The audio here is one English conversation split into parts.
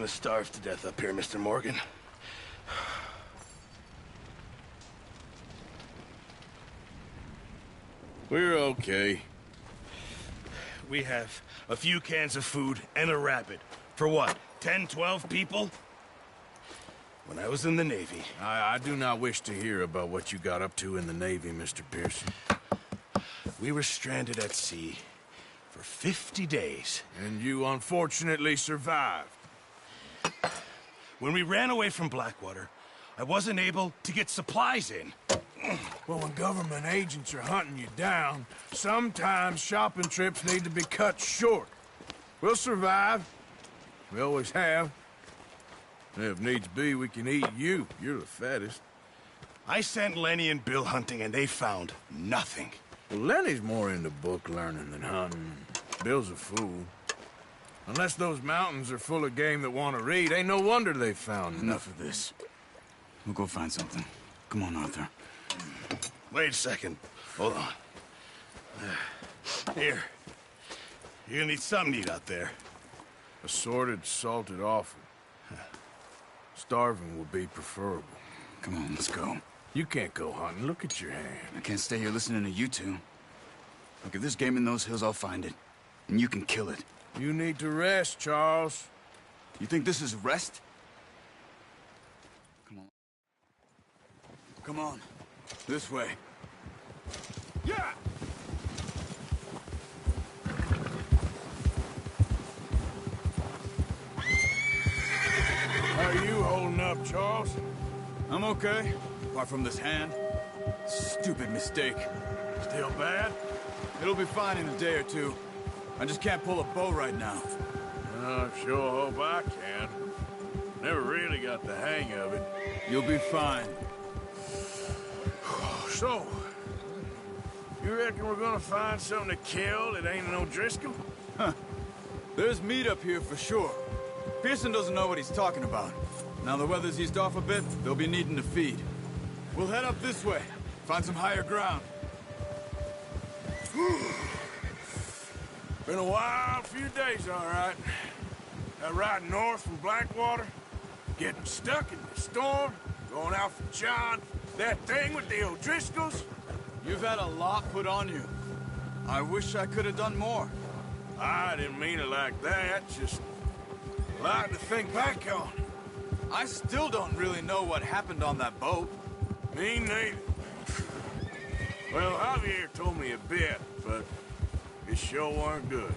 gonna starve to death up here, Mr. Morgan. We're okay. We have a few cans of food and a rabbit. For what, 10, 12 people? When I was in the Navy... I do not wish to hear about what you got up to in the Navy, Mr. Pearson. We were stranded at sea for 50 days. And you unfortunately survived. When we ran away from Blackwater, I wasn't able to get supplies in. Well, when government agents are hunting you down, sometimes shopping trips need to be cut short. We'll survive. We always have. If needs be, we can eat you. You're the fattest. I sent Lenny and Bill hunting, and they found nothing. Well, Lenny's more into book learning than hunting. Bill's a fool. Unless those mountains are full of game that want to read, ain't no wonder they found Enough of this. We'll go find something. Come on, Arthur. Wait a second. Hold on. Here. You're gonna need something to eat out there. Assorted, salted offal. Starving will be preferable. Come on, let's go. You can't go hunting. Look at your hand. I can't stay here listening to you two. Look, if there's game in those hills, I'll find it. And you can kill it. You need to rest, Charles. You think this is rest? Come on. Come on. This way. Yeah! How are you holding up, Charles? I'm okay. Apart from this hand. Stupid mistake. Still bad? It'll be fine in a day or two. I just can't pull a bow right now. I sure hope I can. Never really got the hang of it. You'll be fine. So, you reckon we're gonna find something to kill that ain't no Driscoll? There's meat up here for sure. Pearson doesn't know what he's talking about. Now the weather's eased off a bit, they'll be needing to feed. We'll head up this way, find some higher ground. Been a wild few days, all right. That ride north from Blackwater, getting stuck in the storm, going out for John, that thing with the O'Driscolls. You've had a lot put on you. I wish I could have done more. I didn't mean it like that, just a lot to think back on. I still don't really know what happened on that boat. Me neither. Well, Javier told me a bit, but it sure weren't good.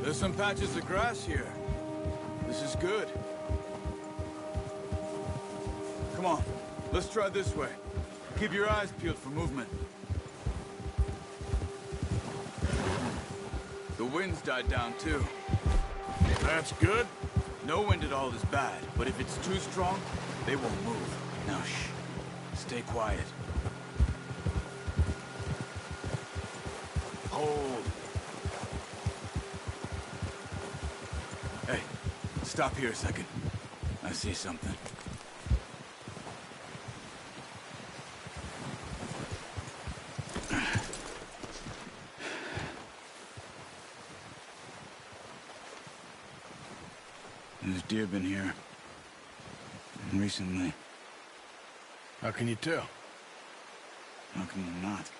There's some patches of grass here. This is good. Come on, let's try this way. Keep your eyes peeled for movement. The wind's died down too. That's good. No wind at all is bad, but if it's too strong, they won't move. Now shh, stay quiet. Hold. Hey, stop here a second. I see something. There's deer been here. Recently. How can you tell? How can you not?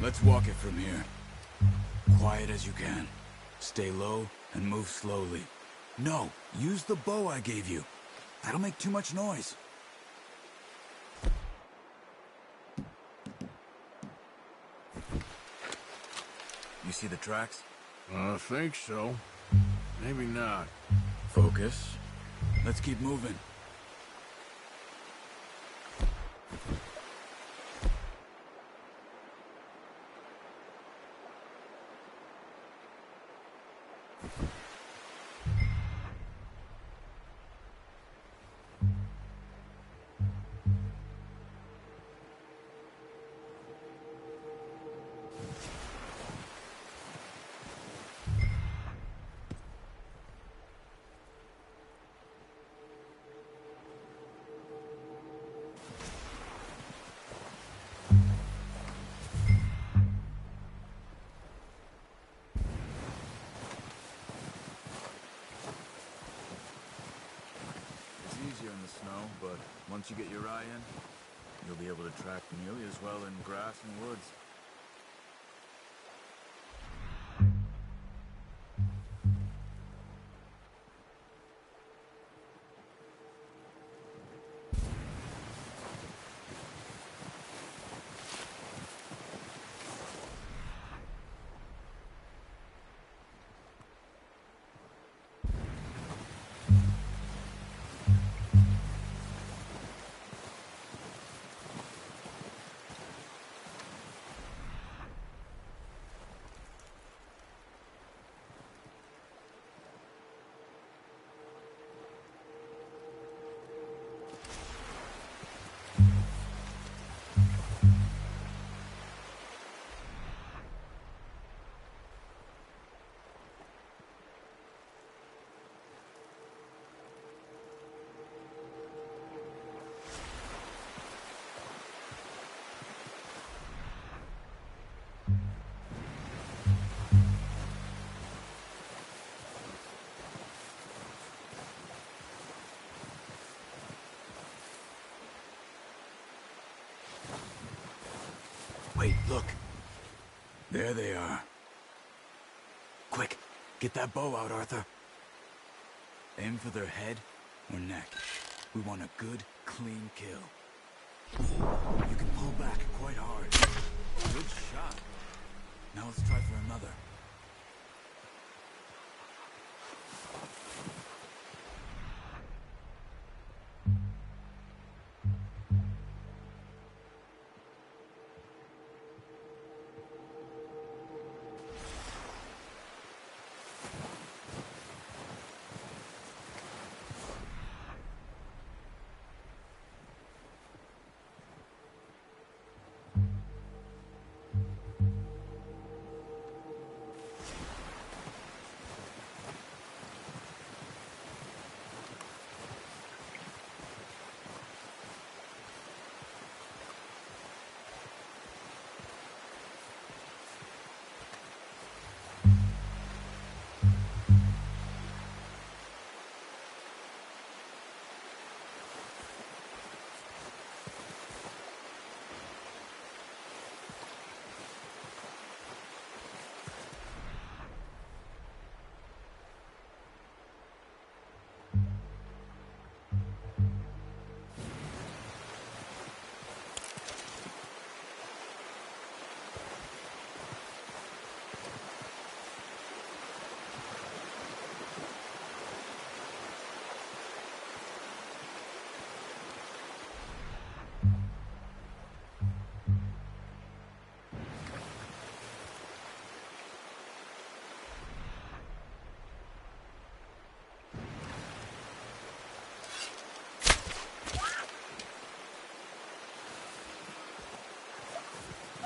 Let's walk it from here. Quiet as you can. Stay low and move slowly. No, use the bow I gave you. That'll make too much noise. You see the tracks? I think so. Maybe not. Focus. Let's keep moving. Easier in the snow, but once you get your eye in, you'll be able to track nearly as well in grass and woods. Wait, look. There they are. Quick, get that bow out, Arthur. Aim for their head or neck. We want a good, clean kill. You can pull back quite hard. Good shot. Now let's try for another.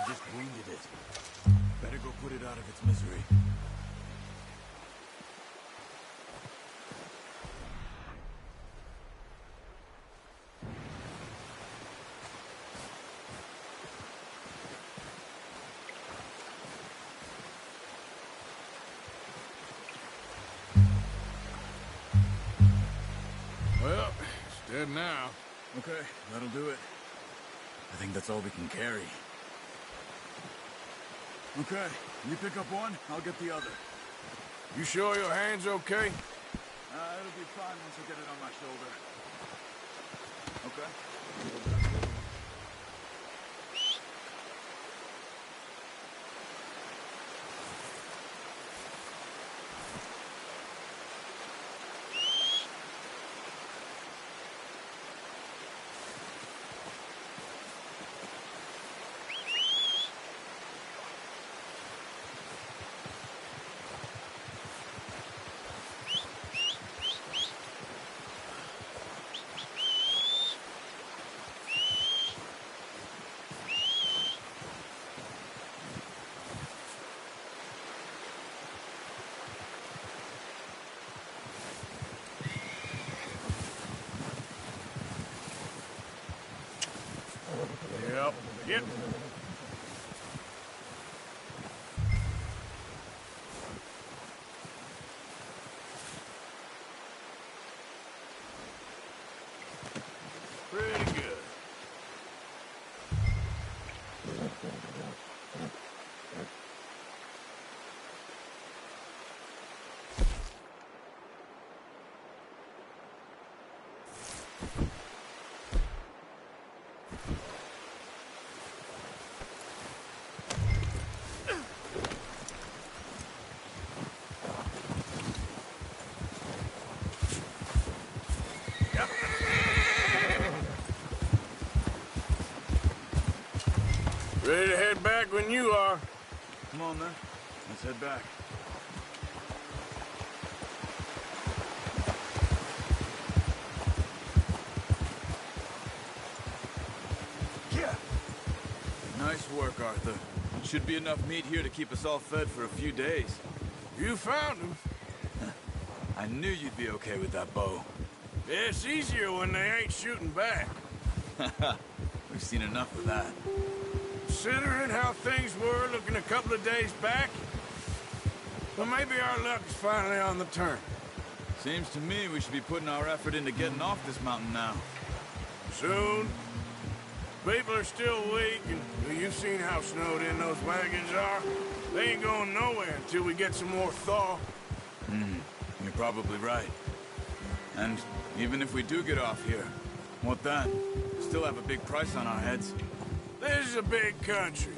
Just wounded it. Better go put it out of its misery. Well, it's dead now. Okay, that'll do it. I think that's all we can carry. Okay, you pick up one, I'll get the other. You sure your hand's okay? It'll be fine once I get it on my shoulder. Okay. Yep. Pretty good. Ready to head back when you are. Come on, then. Let's head back. Yeah. Nice work, Arthur. Should be enough meat here to keep us all fed for a few days. You found him. I knew you'd be okay with that bow. Yeah, it's easier when they ain't shooting back. We've seen enough of that. Considering how things were looking a couple of days back, well, maybe our luck is finally on the turn. Seems to me we should be putting our effort into getting off this mountain now. Soon. People are still weak, and well, you've seen how snowed in those wagons are. They ain't going nowhere until we get some more thaw. You're probably right. And even if we do get off here, what then? Still have a big price on our heads. This is a big country.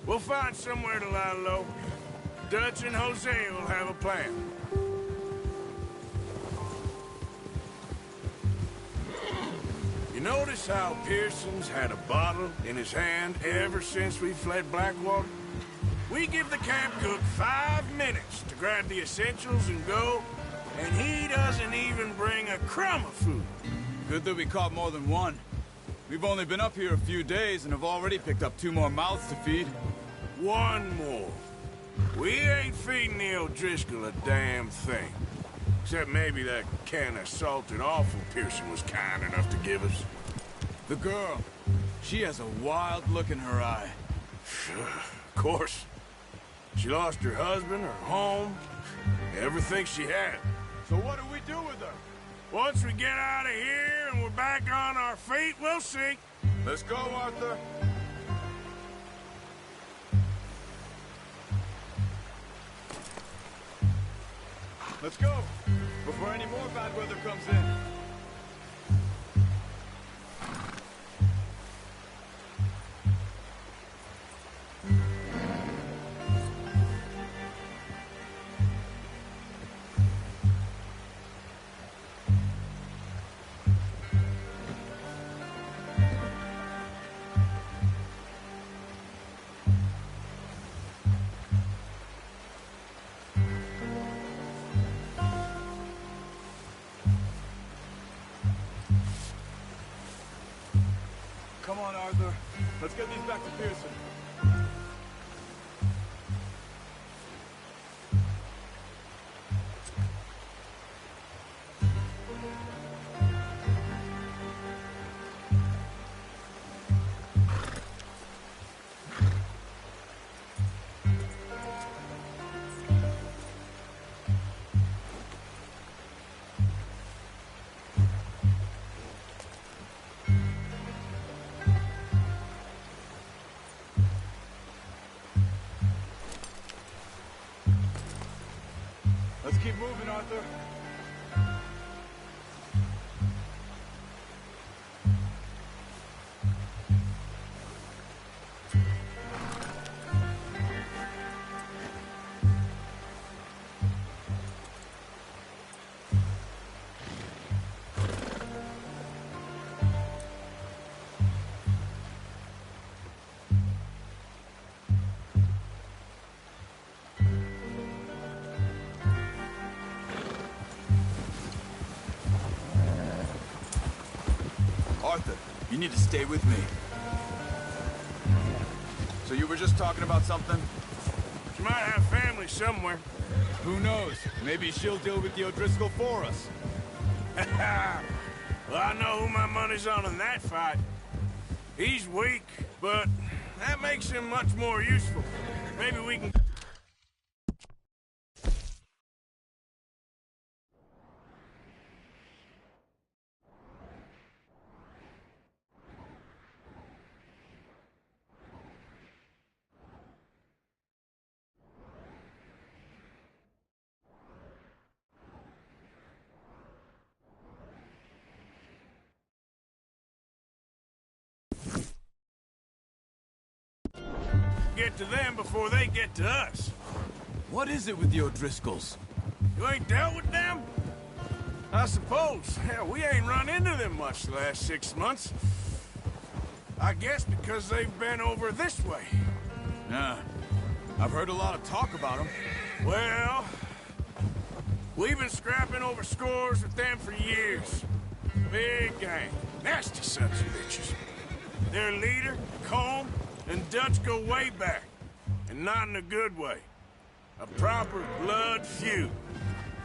We'll find somewhere to lie low. Dutch and Hosea will have a plan. You notice how Pearson's had a bottle in his hand ever since we fled Blackwater? We give the camp cook 5 minutes to grab the essentials and go, and he doesn't even bring a crumb of food. Good that we caught more than one. We've only been up here a few days and have already picked up 2 more mouths to feed. One more. We ain't feeding the O'Driscoll a damn thing. Except maybe that can of salted offal Pearson was kind enough to give us. The girl, she has a wild look in her eye. Of course. She lost her husband, her home, everything she had. So what do we do with her? Once we get out of here and we're back on our feet, we'll see. Let's go, Arthur. Let's go, before any more bad weather comes in. Come on, Arthur. Let's get these back to Pearson. Let's keep moving, Arthur. Arthur, you need to stay with me. So you were just talking about something? She might have family somewhere. Who knows? Maybe she'll deal with the O'Driscoll for us. Well, I know who my money's on in that fight. He's weak, but that makes him much more useful. Maybe we can... get to them before they get to us. What is it with the O'Driscolls? You ain't dealt with them? I suppose. Hell, we ain't run into them much the last 6 months. I guess because they've been over this way. Yeah. I've heard a lot of talk about them. Well, we've been scrapping over scores with them for years. Big gang. Nasty sons of bitches. Their leader, Colm, and Dutch go way back. And not in a good way. A proper blood feud.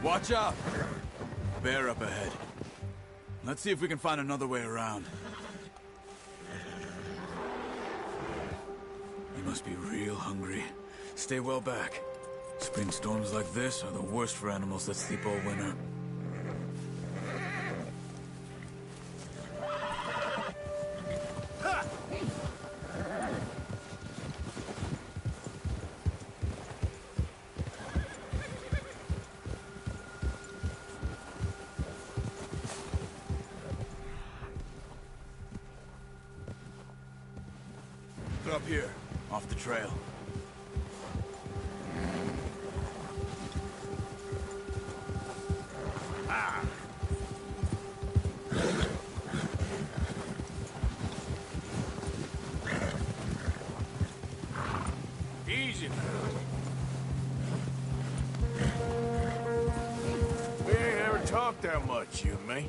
Watch out! Bear up ahead. Let's see if we can find another way around. You must be real hungry. Stay well back. Spring storms like this are the worst for animals that sleep all winter. Up here, off the trail. Ah. Easy now. We ain't ever talked that much, you and me.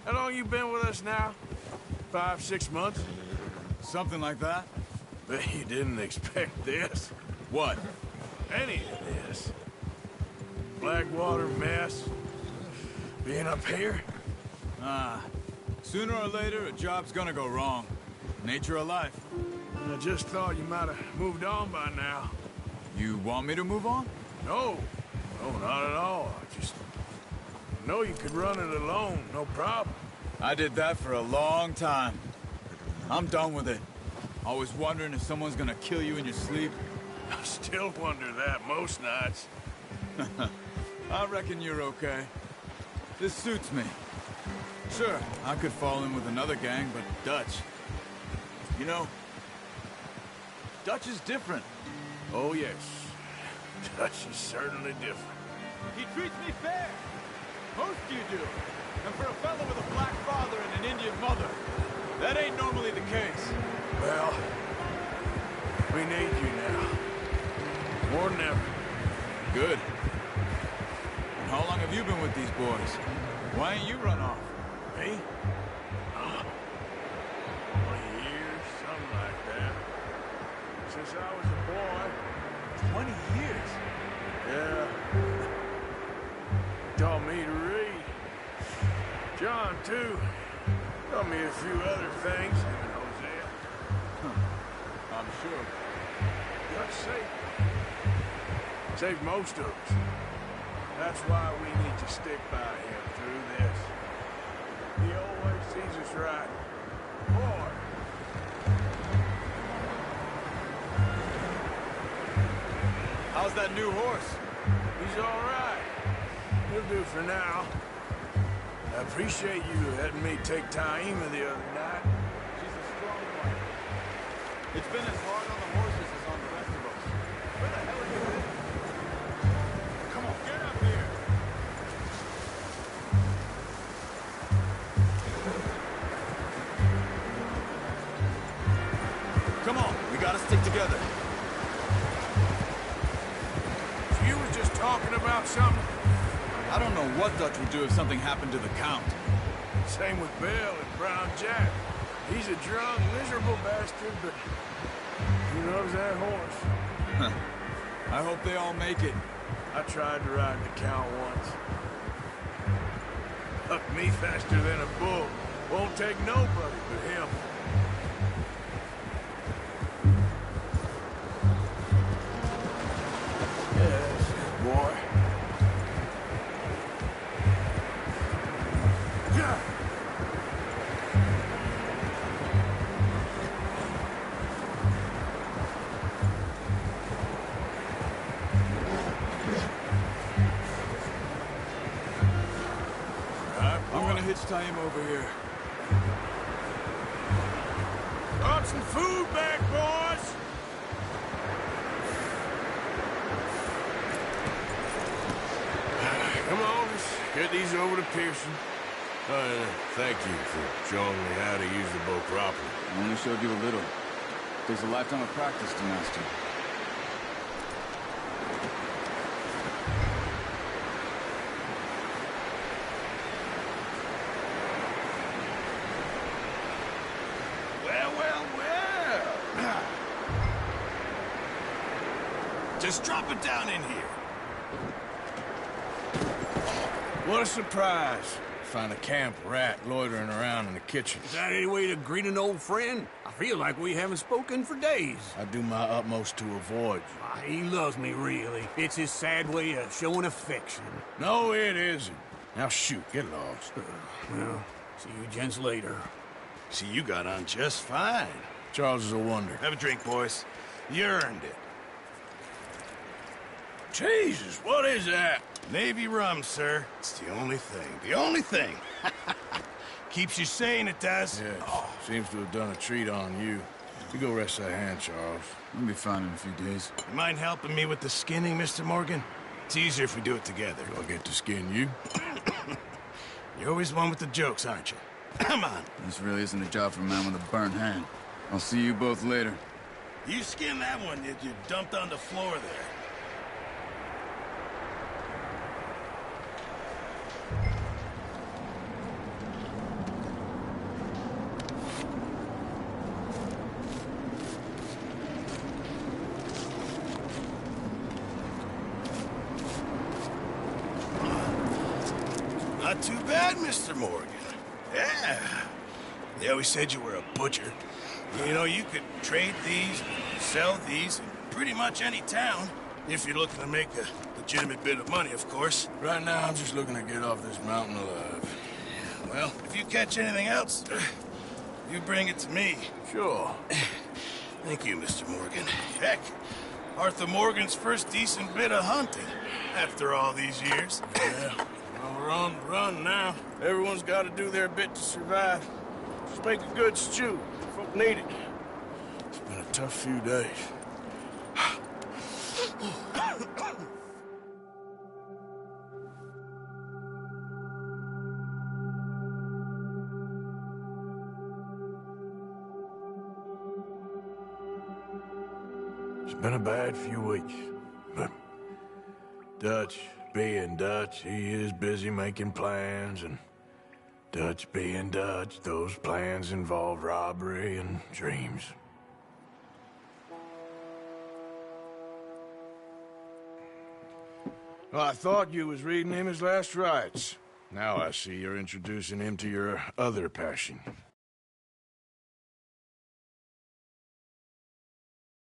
How long you been with us now? 5, 6 months? Something like that? Bet you didn't expect this. What? Any of this. Blackwater mess. Being up here? Sooner or later, a job's gonna go wrong. Nature of life. I just thought you might have moved on by now. You want me to move on? No. No, not at all. I just know you could run it alone, no problem. I did that for a long time. I'm done with it. Always wondering if someone's gonna kill you in your sleep. I still wonder that most nights. I reckon you're okay. This suits me. Sure, I could fall in with another gang, but Dutch... You know, Dutch is different. Oh, yes. Dutch is certainly different. He treats me fair. Most you do. And for a fellow with a black father and an Indian mother, that ain't normally the case. Well, we need you now. More than ever. Good. And how long have you been with these boys? Why ain't you run off? Me? 20 years, something like that. Since I was a boy. 20 years? Yeah. Taught me to read. John, too. Taught me a few other things. Hosea. I'm sure. Dutch saved most of us. That's why we need to stick by him through this. He always sees us right. Boy. How's that new horse? He's all right. He'll do for now. I appreciate you letting me take Taima the other night. She's a strong one. It's been as hard on the horses as on the rest of us. Where the hell have you been? Come on, get up here! Come on, we gotta stick together. So you was just talking about something? I don't know what Dutch would do if something happened to the Count. Same with Bill and Brown Jack. He's a drunk, miserable bastard, but he loves that horse. I hope they all make it. I tried to ride the Count once. Hucked me faster than a bull. Won't take nobody but him. Yes, boy. Yeah. I'm gonna hitch tie him over here. Brought some food back, boys! Come on, let's get these over to Pearson. Thank you for showing me how to use the bow properly. I only showed you a little. Takes a lifetime of practice to master. Well. Just drop it down in here. What a surprise. Find a camp rat loitering around in the kitchen. Is that any way to greet an old friend? I feel like we haven't spoken for days. I do my utmost to avoid you. Ah, he loves me, really. It's his sad way of showing affection. No, it isn't. Now shoot, get lost. Well, see you gents later. See, you got on just fine. Charles is a wonder. Have a drink, boys. You earned it. Jesus, what is that? Navy rum, sir. It's the only thing. The only thing. Keeps you sane, it does. Yes, seems to have done a treat on you. You go rest that hand, Charles. I'll be fine in a few days. You mind helping me with the skinning, Mr. Morgan? It's easier if we do it together. Do I get to skin you? You're always one with the jokes, aren't you? Come on. This really isn't a job for a man with a burnt hand. I'll see you both later. You skin that one that you dumped on the floor there. Not too bad, Mr. Morgan. Yeah. They always said you were a butcher. You know, you could trade these, sell these in pretty much any town. If you're looking to make a legitimate bit of money, of course. Right now, I'm just looking to get off this mountain alive. Well, if you catch anything else, you bring it to me. Sure. Thank you, Mr. Morgan. Heck, Arthur Morgan's first decent bit of hunting after all these years. Yeah. Well, we're on the run now. Everyone's got to do their bit to survive. Just make a good stew. Folk need it. It's been a tough few days. It's been a bad few weeks, but Dutch being Dutch, he is busy making plans, and Dutch being Dutch, those plans involve robbery and dreams. Well, I thought you was reading him his last rites. Now I see you're introducing him to your other passion.